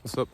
What's up?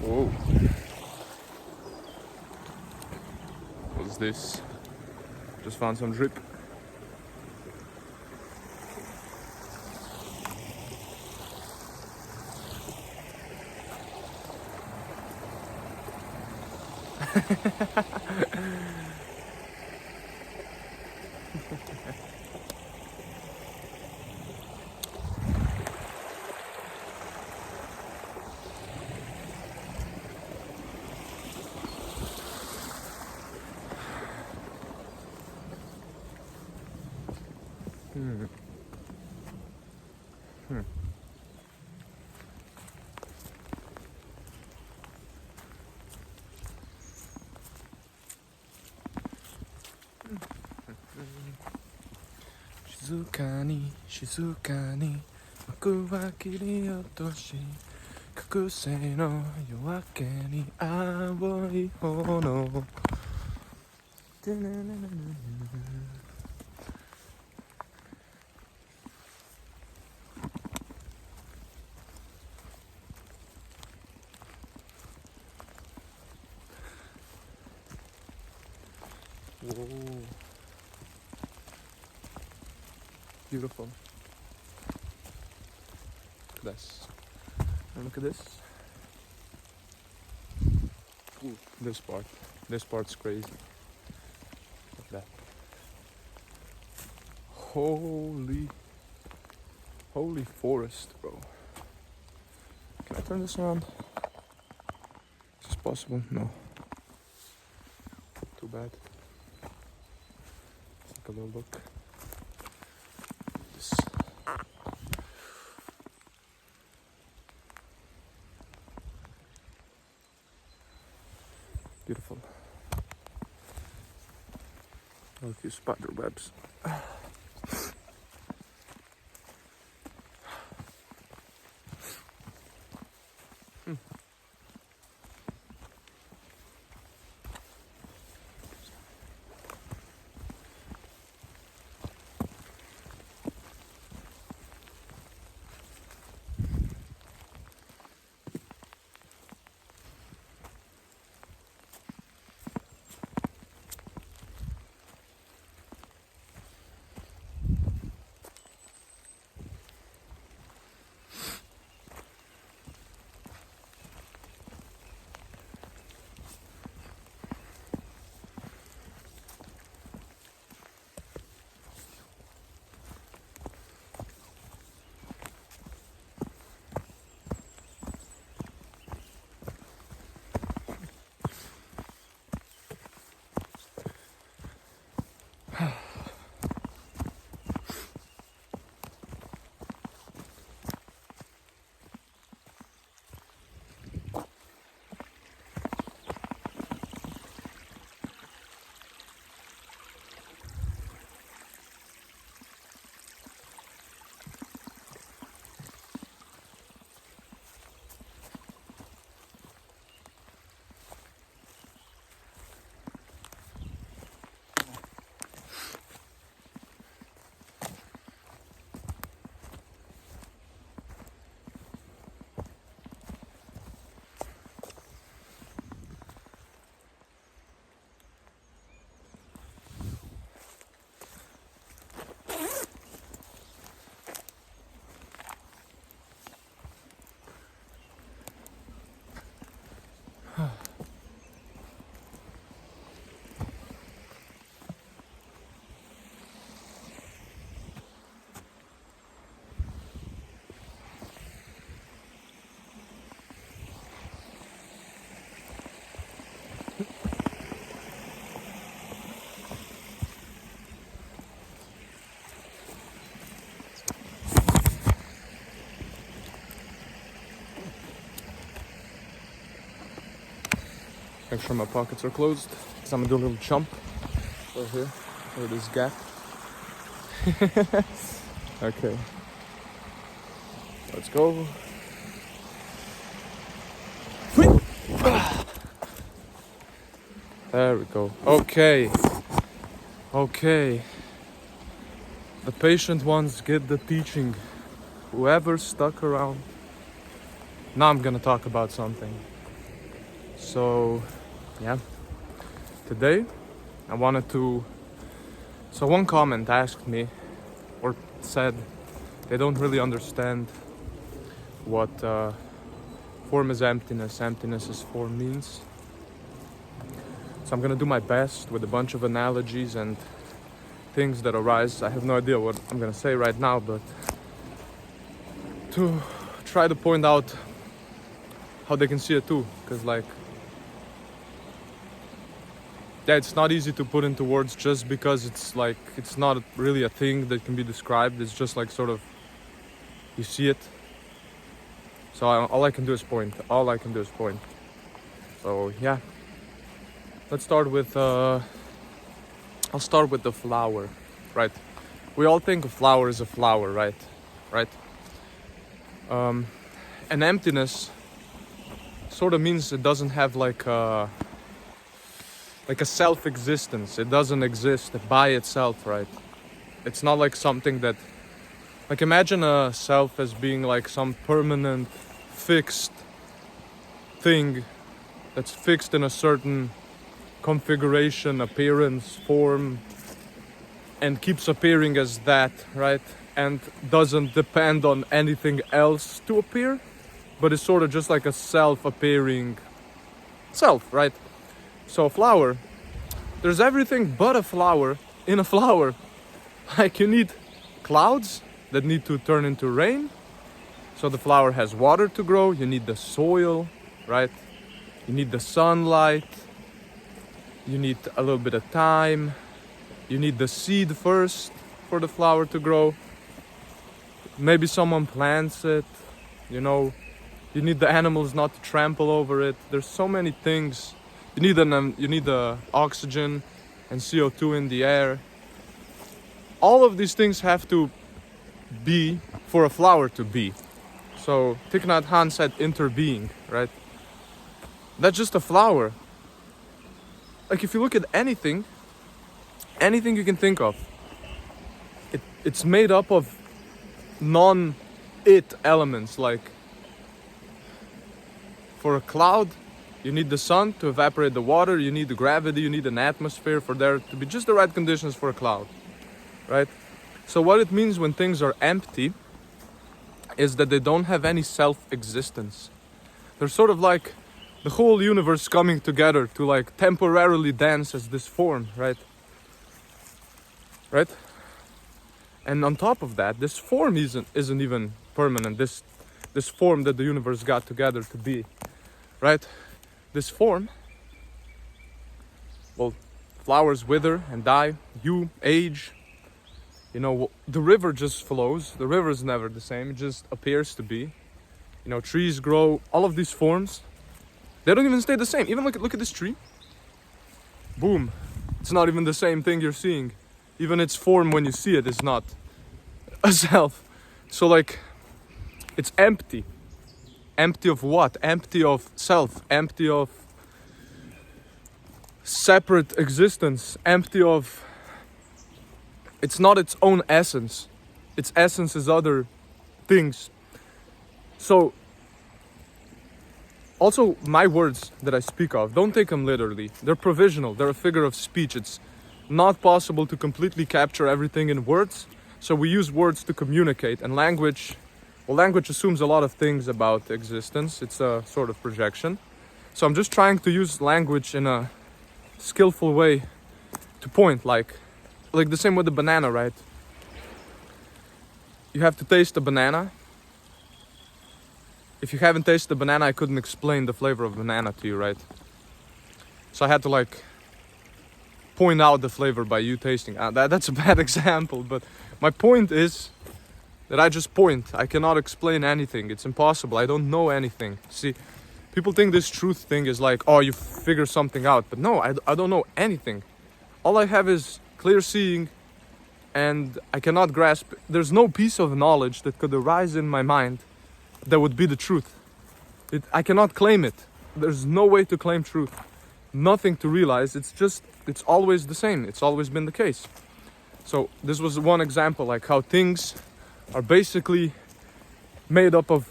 Whoa. What's this? Just found some drip. Shizukani, boku wa kiriyotoshi, kakusei no yoake ni awoi hono. Whoa. Beautiful. Look at this. And look at this. Ooh, this part. This part's crazy. Look at that. Holy forest, bro. Can I turn this around? Is this possible? No. Too bad. Let's take a little look. This. Beautiful. Oh, a few spider webs. Make sure my pockets are closed because I'm gonna do a little jump over here, over this gap. Okay, let's go. There we go. Okay. The patient ones get the teaching. Whoever stuck around now I'm gonna talk about something. So, yeah. Today, I wanted to... So one comment asked me, or said, they don't really understand what form is emptiness, emptiness is form means. So I'm gonna do my best with a bunch of analogies and things that arise. I have no idea what I'm gonna say right now, but to try to point out how they can see it too, because like, yeah, it's not easy to put into words just because it's like, it's not really a thing that can be described. It's just like sort of, you see it. So all I can do is point. All I can do is point. So yeah, let's start with, I'll start with the flower, right? We all think a flower is a flower, right? Right? And emptiness sort of means it doesn't have like a self-existence. It doesn't exist by itself, right? It's not like something that, like, imagine a self as being like some permanent, fixed thing that's fixed in a certain configuration, appearance, form, and keeps appearing as that, right? And doesn't depend on anything else to appear, but it's sort of just like a self-appearing self, right? So a flower, there's everything but a flower in a flower. Like, you need clouds that need to turn into rain, so the flower has water to grow. You need the soil, right? You need the sunlight. You need a little bit of time. You need the seed first for the flower to grow. Maybe someone plants it, you know. You need the animals not to trample over it. There's so many things. You need the oxygen and CO2 in the air. All of these things have to be for a flower to be. So Thich Nhat Hanh said interbeing, right? That's just a flower. Like, if you look at anything you can think of, it's made up of non-it elements. Like, for a cloud, you need the sun to evaporate the water, you need the gravity, you need an atmosphere for there to be just the right conditions for a cloud, right? So what it means when things are empty is that they don't have any self-existence. They're sort of like the whole universe coming together to like temporarily dance as this form, right? Right? And on top of that, this form isn't even permanent. This form that the universe got together to be, right? This form, well, flowers wither and die, you age, you know, the river just flows. The river is never the same, it just appears to be. You know, trees grow, all of these forms, they don't even stay the same. Even look at this tree. Boom, it's not even the same thing you're seeing. Even its form when you see it is not a self. So like, it's empty. Empty of what? Empty of self, empty of separate existence, empty of... It's not its own essence. Its essence is other things. So, also, my words that I speak of, don't take them literally. They're provisional, they're a figure of speech. It's not possible to completely capture everything in words, so we use words to communicate. And language, well, language assumes a lot of things about existence. It's a sort of projection. So I'm just trying to use language in a skillful way to point, like the same with the banana, right? You have to taste the banana. If you haven't tasted the banana, I couldn't explain the flavor of banana to you, right? So I had to like point out the flavor by you tasting. That's a bad example, but my point is that I just point. I cannot explain anything. It's impossible. I don't know anything. See, people think this truth thing is like, oh, you figure something out. But no, I don't know anything. All I have is clear seeing, and I cannot grasp. There's no piece of knowledge that could arise in my mind that would be the truth. I cannot claim it. There's no way to claim truth. Nothing to realize. It's always the same. It's always been the case. So this was one example, like how things are basically made up of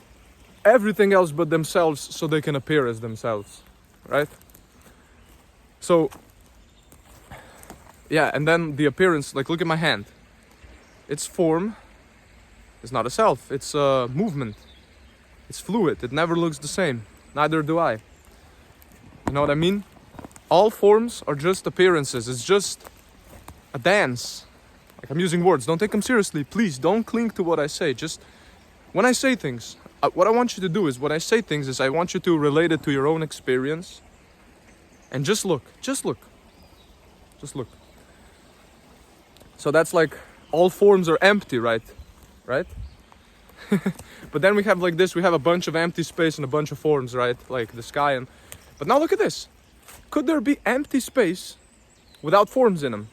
everything else but themselves so they can appear as themselves, right? So, yeah, and then the appearance, like look at my hand. Its form is not a self, it's a movement. It's fluid, it never looks the same. Neither do I. You know what I mean? All forms are just appearances, it's just a dance. Like I'm using words, don't take them seriously, please don't cling to what I say. Just when I say things, what I want you to do is, when I say things is I want you to relate it to your own experience. And just look. So that's like, all forms are empty, right? But then we have like this, we have a bunch of empty space and a bunch of forms, right? Like the sky and... But now look at this. Could there be empty space without forms in them?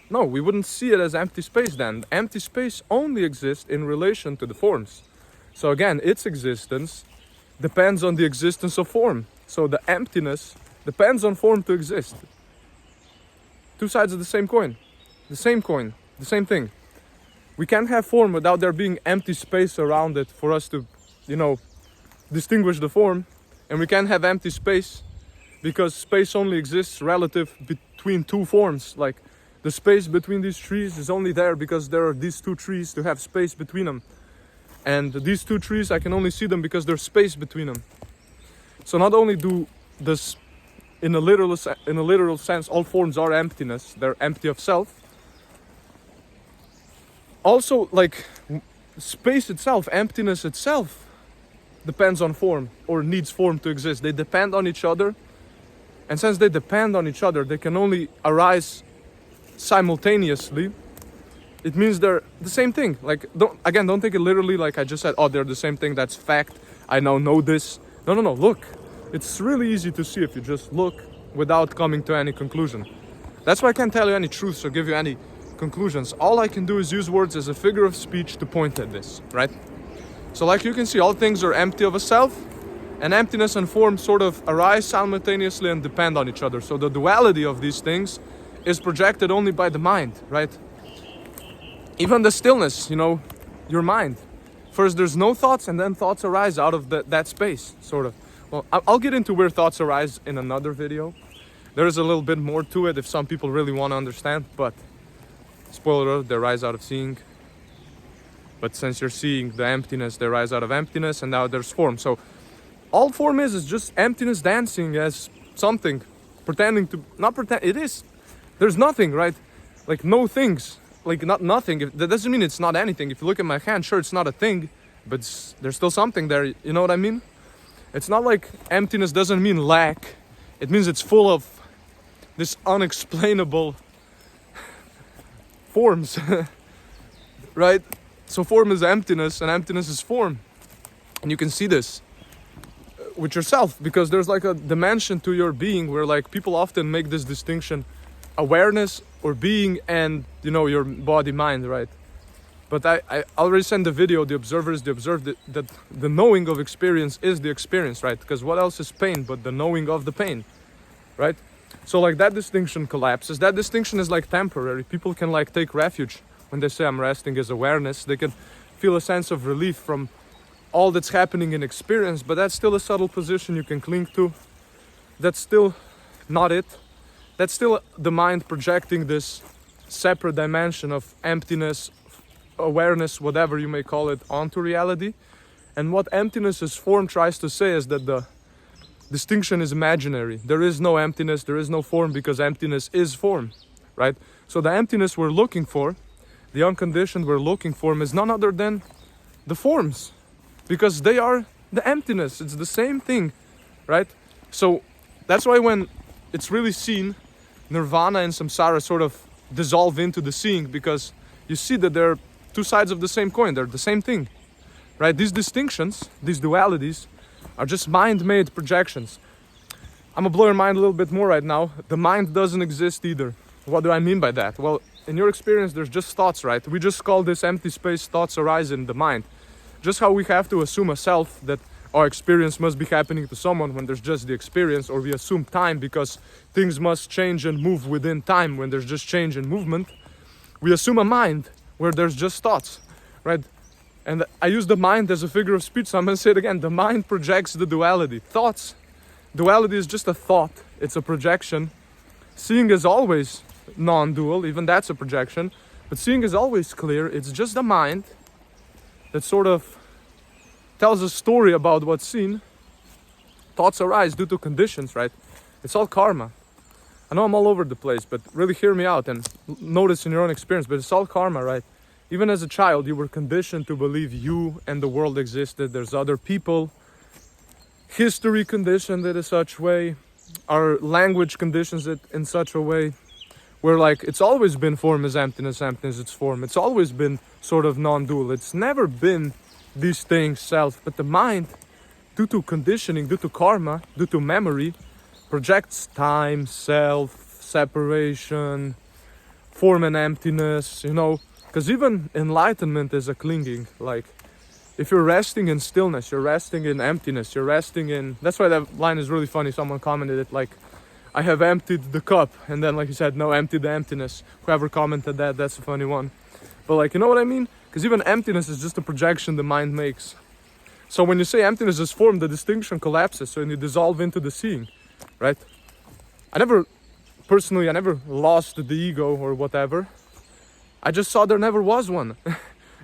No, we wouldn't see it as empty space then. Empty space only exists in relation to the forms. So again, its existence depends on the existence of form. So the emptiness depends on form to exist. Two sides of the same coin. The same thing. We can't have form without there being empty space around it for us to, distinguish the form. And we can't have empty space because space only exists relative between two forms. Like the space between these trees is only there because there are these two trees to have space between them. And these two trees, I can only see them because there's space between them. So not only do this, in a literal sense, all forms are emptiness, they're empty of self. Also, like, space itself, emptiness itself, depends on form, or needs form to exist. They depend on each other, and since they depend on each other, they can only arise simultaneously. It means they're the same thing. Like, don't take it literally like I just said, oh, they're the same thing, that's fact, I now know this. No, look. It's really easy to see if you just look without coming to any conclusion. That's why I can't tell you any truths or give you any conclusions. All I can do is use words as a figure of speech to point at this, right? So like you can see, all things are empty of a self, and emptiness and form sort of arise simultaneously and depend on each other. So the duality of these things is projected only by the mind, right? Even the stillness, your mind. First there's no thoughts, and then thoughts arise out of that space, sort of. Well, I'll get into where thoughts arise in another video. There is a little bit more to it if some people really want to understand, but spoiler alert, they rise out of seeing. But since you're seeing the emptiness, they rise out of emptiness, and now there's form. So all form is just emptiness dancing as something, pretending to, not pretend, it is. There's nothing, right? Like no things, like not nothing. That doesn't mean it's not anything. If you look at my hand, sure, it's not a thing, but there's still something there, you know what I mean? It's not like emptiness doesn't mean lack. It means it's full of this unexplainable forms, right? So form is emptiness and emptiness is form. And you can see this with yourself because there's like a dimension to your being where like people often make this distinction, awareness or being and, your body mind, right? But I already sent the video, the observer is the observed, that the knowing of experience is the experience, right? Because what else is pain but the knowing of the pain, right? So like that distinction collapses. That distinction is like temporary. People can like take refuge when they say I'm resting as awareness. They can feel a sense of relief from all that's happening in experience, but that's still a subtle position you can cling to. That's still not it. That's still the mind projecting this separate dimension of emptiness, awareness, whatever you may call it, onto reality. And what emptiness as form tries to say is that the distinction is imaginary. There is no emptiness, there is no form, because emptiness is form, right? So the emptiness we're looking for, the unconditioned we're looking for, is none other than the forms, because they are the emptiness. It's the same thing, right? So that's why when it's really seen, nirvana and samsara sort of dissolve into the seeing, because you see that they're two sides of the same coin. They're the same thing, right? These distinctions, these dualities, are just mind-made projections. I'm gonna blow your mind a little bit more right now. The mind doesn't exist either. What do I mean by that? Well, in your experience, there's just thoughts, right? We just call this empty space thoughts arise in the mind. Just how we have to assume a self, that our experience must be happening to someone when there's just the experience, or we assume time because things must change and move within time when there's just change and movement. We assume a mind where there's just thoughts, right? And I use the mind as a figure of speech, so I'm gonna say it again. The mind projects the duality. Thoughts, duality is just a thought, it's a projection. Seeing is always non-dual, even that's a projection. But seeing is always clear, it's just the mind that sort of tells a story about what's seen. Thoughts arise due to conditions, right? It's all karma. I know I'm all over the place, but really hear me out and notice in your own experience, but it's all karma, right? Even as a child, you were conditioned to believe you and the world existed. There's other people. History conditioned it in such a way. Our language conditions it in such a way where, like, it's always been form is emptiness, emptiness is form. It's always been sort of non-dual. It's never been these things self, but the mind, due to conditioning, due to karma, due to memory, projects time, self, separation, form and emptiness, you know. Because even enlightenment is a clinging. Like, if you're resting in stillness, you're resting in emptiness, you're resting in... That's why that line is really funny. Someone commented it like, I have emptied the cup. And then, like you said, no, empty the emptiness. Whoever commented that, that's a funny one. But, like, you know what I mean? Because even emptiness is just a projection the mind makes. So when you say emptiness is form, the distinction collapses. So when you dissolve into the seeing, right? I never lost the ego or whatever. I just saw there never was one.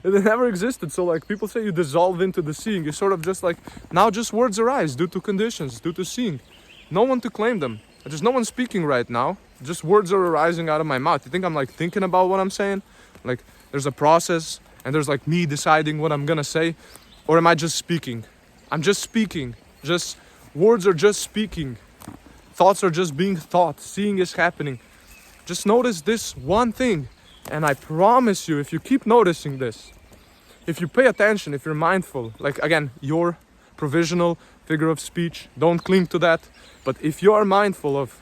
It never existed. So, like, people say you dissolve into the seeing. You sort of just like, now just words arise due to conditions, due to seeing. No one to claim them. There's no one speaking right now. Just words are arising out of my mouth. You think I'm like thinking about what I'm saying? Like, there's a process and there's like me deciding what I'm gonna say. Or am I just speaking? I'm just speaking. Just words are just speaking. Thoughts are just being thought. Seeing is happening. Just notice this one thing. And I promise you, if you keep noticing this, if you pay attention, if you're mindful, like, again, your provisional figure of speech, don't cling to that. But if you are mindful of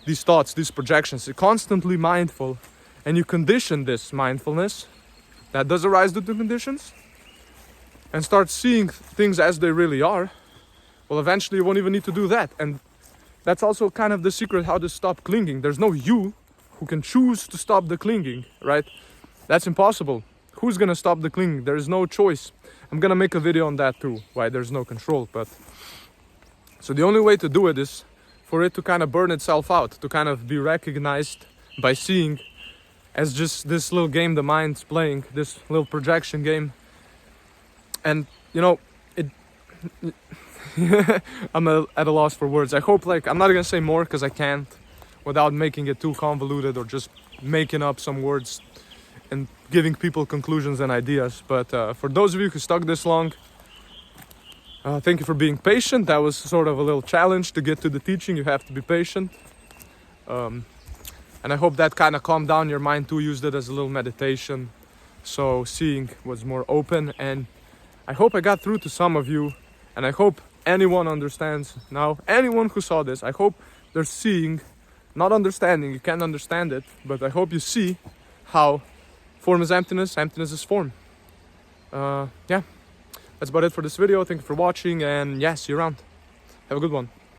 these thoughts, these projections, you're constantly mindful, and you condition this mindfulness that does arise due to conditions, and start seeing things as they really are, well, eventually you won't even need to do that. And that's also kind of the secret how to stop clinging. There's no you who can choose to stop the clinging, right? That's impossible. Who's gonna stop the clinging? There is no choice. I'm gonna make a video on that too, why there's no control. But so the only way to do it is for it to kind of burn itself out, to kind of be recognized by seeing as just this little game the mind's playing, this little projection game. And, you know, I'm at a loss for words. I hope, like, I'm not gonna say more because I can't, without making it too convoluted or just making up some words and giving people conclusions and ideas. But for those of you who stuck this long, thank you for being patient. That was sort of a little challenge to get to the teaching. You have to be patient. And I hope that kind of calmed down your mind too. Used it as a little meditation. So seeing was more open. And I hope I got through to some of you. And I hope anyone understands now. Anyone who saw this, I hope they're seeing, not understanding. You can't understand it. But I hope you see how form is emptiness, emptiness is form. Yeah. That's about it for this video. Thank you for watching, and yeah, see you around. Have a good one.